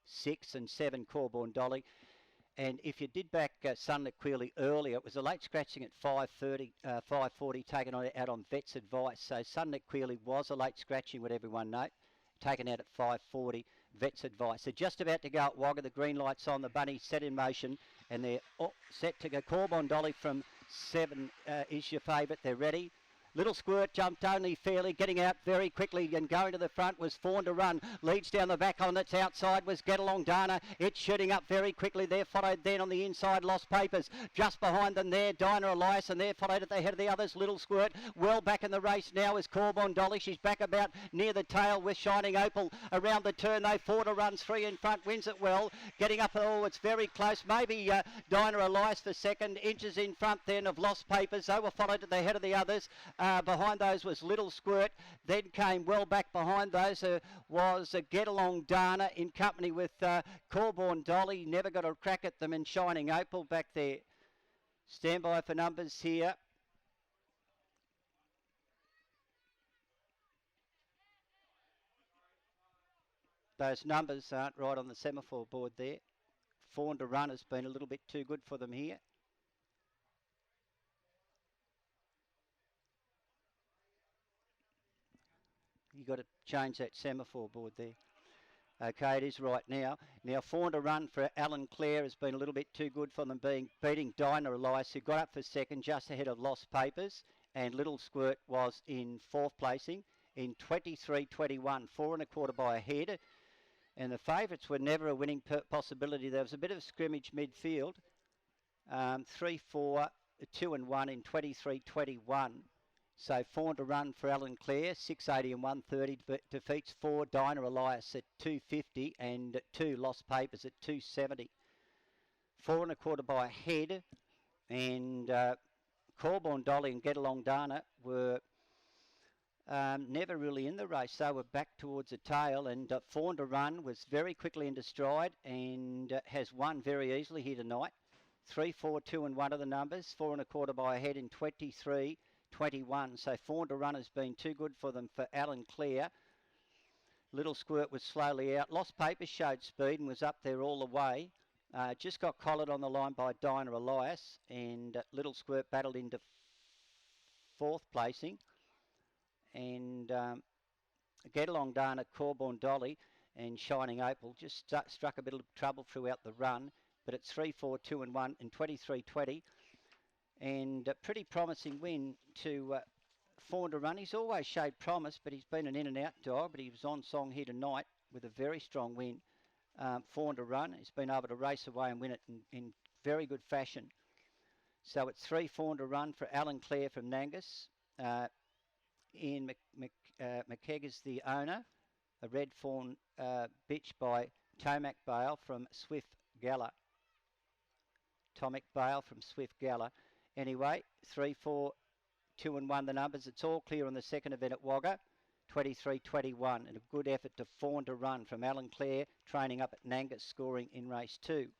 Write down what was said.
6 and 7 Corborn Dolly. And if you did back Sunlit Queerly earlier, it was a late scratching at 5:40, taken out on Vet's advice. So Sunlit Queerly was a late scratching, would everyone know, taken out at 5:40, Vet's advice. They're just about to go at Wagga. The green light's on, the bunny set in motion, and they're set to go. Corborn Dolly from 7 is your favourite. They're ready. Little Squirt jumped only fairly, getting out very quickly and going to the front was Fawn to Run. Leads down the back on its outside was Get Along Dana. It's shooting up very quickly. They're followed then on the inside, Lost Papers. Just behind them there, Dinah Elias, and they're followed at the head of the others, Little Squirt. Well back in the race now is Corborn Dolly. She's back about near the tail with Shining Opal. Around the turn, though, Fawn to Run's 3 in front, wins it well. Getting up, oh, it's very close. Maybe Dinah Elias for second. Inches in front then of Lost Papers. They were followed at the head of the others. Behind those was Little Squirt. Then came well back behind those was Get Along Dana in company with Corborn Dolly. Never got a crack at them, and Shining Opal back there. Stand by for numbers here. Those numbers aren't right on the semaphore board there. Fawn to Run has been a little bit too good for them here. You've got to change that semaphore board there. Okay, it is right now. Now, Fawn to Run for Alan Clare has been a little bit too good for them, beating Dinah Elias, who got up for second just ahead of Lost Papers, and Little Squirt was in 4th placing in 23.21, 4 1/4 by a head. And the favourites were never a winning possibility. There was a bit of a scrimmage midfield. 3, 4, 2 and 1 in 23.21. So Fawn to Run for Alan Clare, 680 and 130, defeats 4 Dinah Elias at 250 and 2 Lost Papers at 270. 4 1/4 by a head, and Corborn Dolly and Get Along Dana were never really in the race. They were back towards the tail, and Fawn to Run was very quickly into stride and has won very easily here tonight. 3, 4, 2 and 1 are the numbers. 4 1/4 by a head in 23.21. So Fawn to Run has been too good for them for Alan Clare. Little Squirt was slowly out. Lost Papers showed speed and was up there all the way. Just got collared on the line by Dinah Elias, and Little Squirt battled into 4th placing. And Get Along Dana, Corborn Dolly and Shining Opal just struck a bit of trouble throughout the run, but it's 3, 4, 2 and 1 in 23.20. And a pretty promising win to Fawn to Run. He's always showed promise, but he's been an in and out dog, but he was on song here tonight with a very strong win. Fawn to Run, he's been able to race away and win it in very good fashion. So it's 3, Fawn to Run for Alan Clare from Nangus. Ian McKegg is the owner. A Red Fawn bitch by Tomac Bale from Swift Gala. Tomac Bale from Swift Gala. Anyway, 3, 4, 2 and 1 the numbers. It's all clear on the second event at Wagga. 23.21, and a good effort to Fawn to Run from Alan Clare, training up at Nangus, scoring in race 2.